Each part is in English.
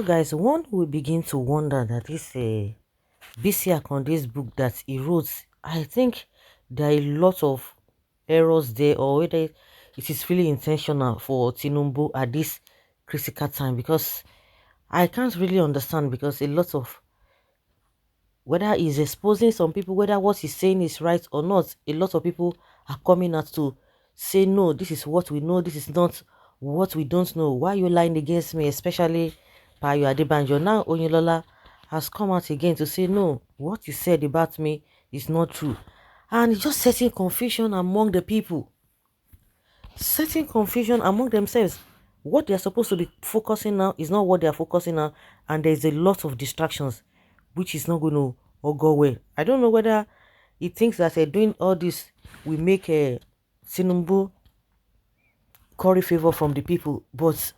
guys, one will begin to wonder that this Bisi Akande's book that he wrote, I think there are a lot of errors there, or whether it is really intentional for Tinubu at this critical time, because I can't really understand, because a lot of, whether he's exposing some people, whether what he's saying is right or not, a lot of people are coming out to say, no, this is what we know, this is not what we don't know. Why are you lying against me? Especially Payo Adebanjo. Now Oyinlola has come out again to say, no, what you said about me is not true. And it's just setting confusion among the people. Setting confusion among themselves. What they are supposed to be focusing now is not what they are focusing on, and there's a lot of distractions, which is not going to go well. I don't know whether he thinks that doing all this will make a Tinubu curry favor from the people, but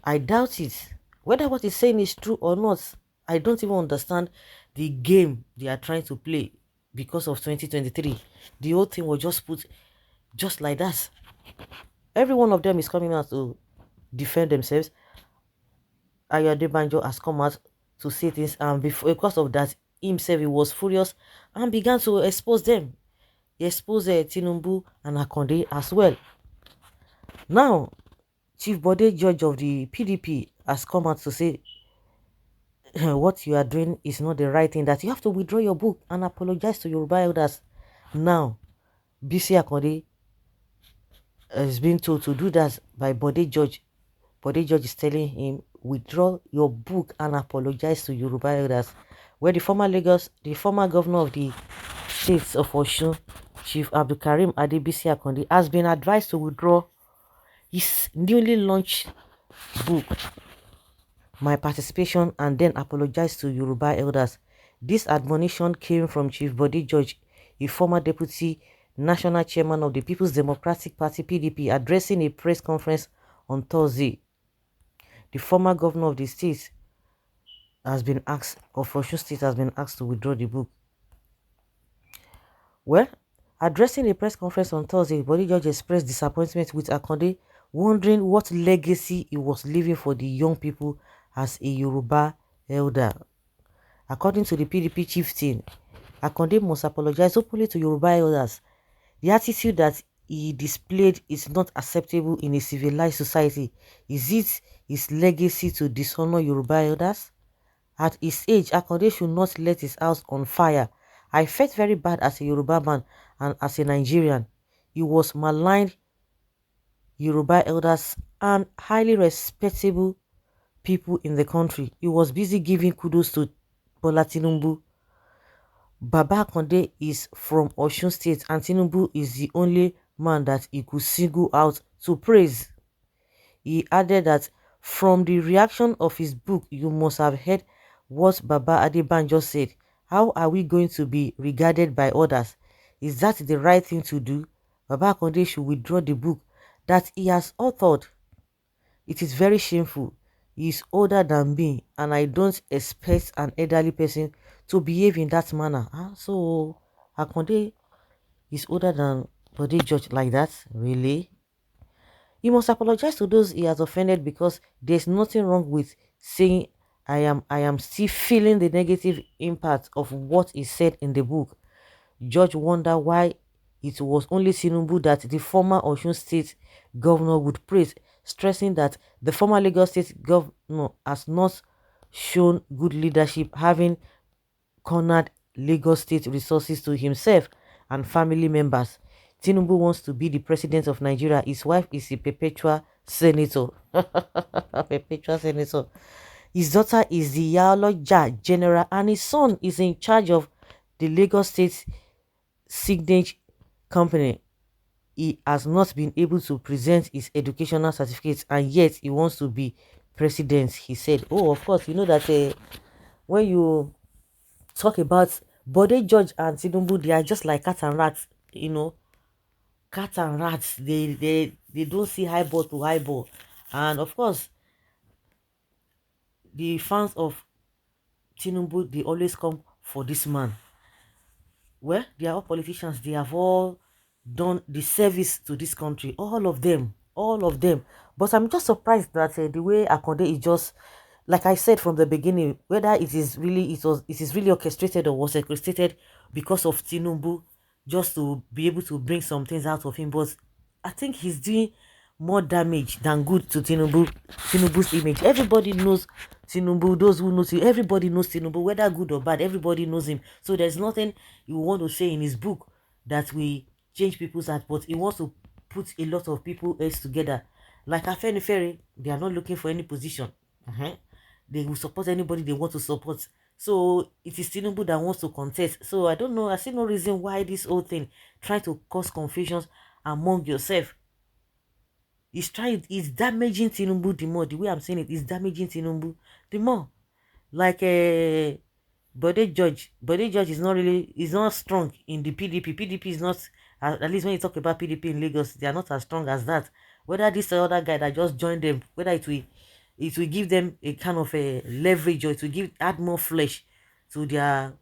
I doubt it. Whether what he's saying is true or not, I don't even understand the game they are trying to play because of 2023. The whole thing was just put just like that. Every one of them is coming out to defend themselves. Payo Adebanjo has come out to say things, and because of that, himself he was furious and began to expose them. He exposed Tinubu and Akande as well. Now, Chief Bode, judge of the PDP, has come out to say what you are doing is not the right thing, that you have to withdraw your book and apologize to Yoruba elders. Now, Bisi Akande has been told to do that by Bode judge. Bode judge is telling him, withdraw your book and apologize to Yoruba elders. Where the former governor of the states of Osun, Chief Abdulkarim Adebisi Akande, has been advised to withdraw his newly launched book, My Participation, and then apologize to Yoruba elders. This admonition came from Chief Bode George, a former deputy national chairman of the People's Democratic Party (PDP), addressing a press conference on Thursday. The former governor of the state has been asked, of Osun State, has been asked to withdraw the book. Well, addressing a press conference on Thursday, Bode George expressed disappointment with Akande, wondering what legacy he was leaving for the young people as a Yoruba elder. According to the PDP chieftain, Akande must apologize openly to Yoruba elders. The attitude that he displayed is not acceptable in a civilized society. Is it his legacy to dishonor Yoruba elders? At his age, Akande should not let his house on fire. I felt very bad as a Yoruba man and as a Nigerian. He was maligned Yoruba elders and highly respectable people in the country. He was busy giving kudos to Bola Tinubu. Baba Akande is from Osun State, and Tinubu is the only man that he could single out to praise. He added that from the reaction of his book, you must have heard what Baba Adebanjo said. How are we going to be regarded by others? Is that the right thing to do? Baba Akande should withdraw the book that he has authored. It is very shameful. He is older than me, and I don't expect an elderly person to behave in that manner. So Akande is older than Bode George like that? Really? He must apologize to those he has offended, because there's nothing wrong with saying I am still feeling the negative impact of what is said in the book. George wondered why it was only Tinubu that the former Osun State governor would praise, stressing that the former Lagos State governor has not shown good leadership, having cornered Lagos State resources to himself and family members. Tinubu wants to be the president of Nigeria. His wife is a perpetual senator. Perpetual senator. His daughter is the Yaloja general, and his son is in charge of the Lagos State Signage Company. He has not been able to present his educational certificates, and yet he wants to be president, he said. Oh, of course, you know that when you talk about Bode George and Tinubu, they are just like cat and rat, cat and rats. They don't see eyeball to eyeball. And of course, the fans of Tinubu, they always come for this man. Well, they are all politicians. They have all done the service to this country. All of them. But I'm just surprised that the way Akande is just like I said from the beginning, whether it is really orchestrated or was orchestrated because of Tinubu, just to be able to bring some things out of him. But I think he's doing more damage than good to Tinubu's image. Everybody knows Tinubu. Those who knows him, everybody knows Tinubu, whether good or bad. Everybody knows him. So there's nothing you want to say in his book that we change people's heart. But he wants to put a lot of people else together. Like Afeni Ferry, they are not looking for any position. They will support anybody they want to support. So it is Tinubu that wants to contest. So I don't know. I see no reason why this whole thing trying to cause confusions among yourself. It's damaging Tinubu the more. The way I'm saying it is damaging Tinubu the more. Like Bode George is not strong in the PDP. PDP is not, at least when you talk about PDP in Lagos, they are not as strong as that. Whether this other guy that just joined them, whether it will give them a kind of a leverage, or it will add more flesh to their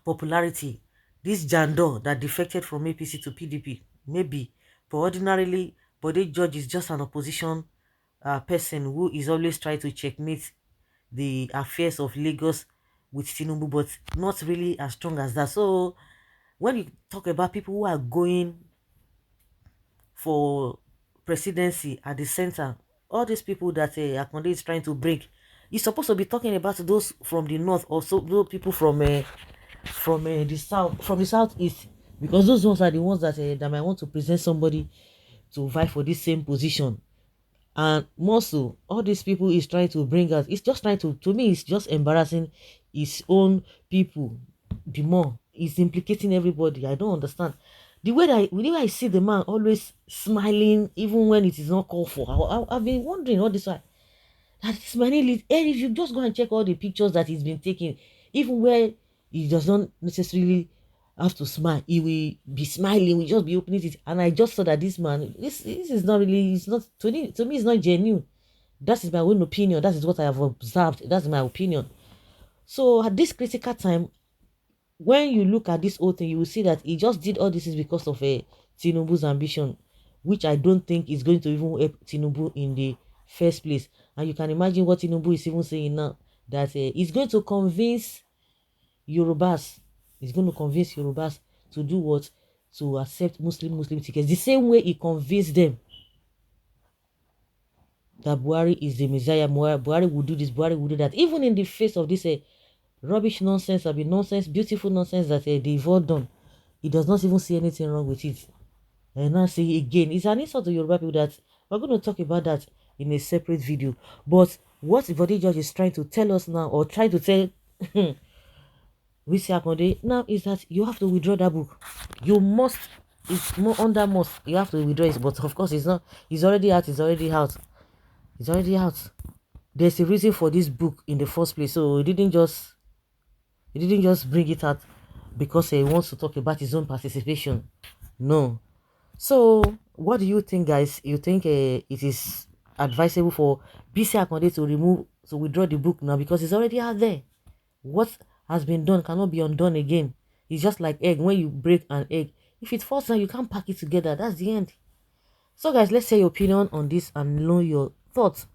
popularity. This Jandor that defected from APC to PDP, maybe, but ordinarily, Bode George is just an opposition person who is always trying to checkmate the affairs of Lagos with Tinubu, but not really as strong as that. So when you talk about people who are going for presidency at the center, all these people that Akande is trying to bring, he's supposed to be talking about those from the north, also those people from the south, from the southeast, because those ones are the ones that might want to present somebody to vie for this same position. And more so, all these people is trying to bring us, it's just trying to me, it's just embarrassing his own people the more. It's implicating everybody. I don't understand the way I see the man always smiling even when it is not called for. I've been wondering all this while that this man, and if you just go and check all the pictures that he's been taking, even where he does not necessarily have to smile, he will be smiling, will just be opening it. And I just saw that this man, this is not really, it's not, to me it's not genuine. That is my own opinion. That is what I have observed. That's my opinion. So at this critical time, when you look at this whole thing, you will see that he just did all this is because of a Tinubu's ambition, which I don't think is going to even help Tinubu in the first place. And you can imagine what Tinubu is even saying now, that he's going to convince Yorubas. He's going to convince Yorubas to do what? To accept Muslim tickets. The same way he convinced them that Buhari is the Messiah. Buhari will do this, Buhari will do that. Even in the face of this rubbish nonsense, nonsense, beautiful nonsense that they've all done, he does not even see anything wrong with it. And now say again, it's an insult to Yoruba people that we're going to talk about that in a separate video. But what Bode George is trying to tell us now, or trying to tell Bisi Akande now, is that you have to withdraw that book. You must. It's more under must. You have to withdraw it. But of course, it's not. It's already out. It's already out. It's already out. There's a reason for this book in the first place. So he didn't just bring it out because he wants to talk about his own participation. No. So what do you think, guys? You think it is advisable for Bisi Akande to withdraw the book now because it's already out there? What has been done cannot be undone again. It's just like egg. When you break an egg, if it falls down, you can't pack it together. That's the end. So guys, let's say your opinion on this and know your thoughts.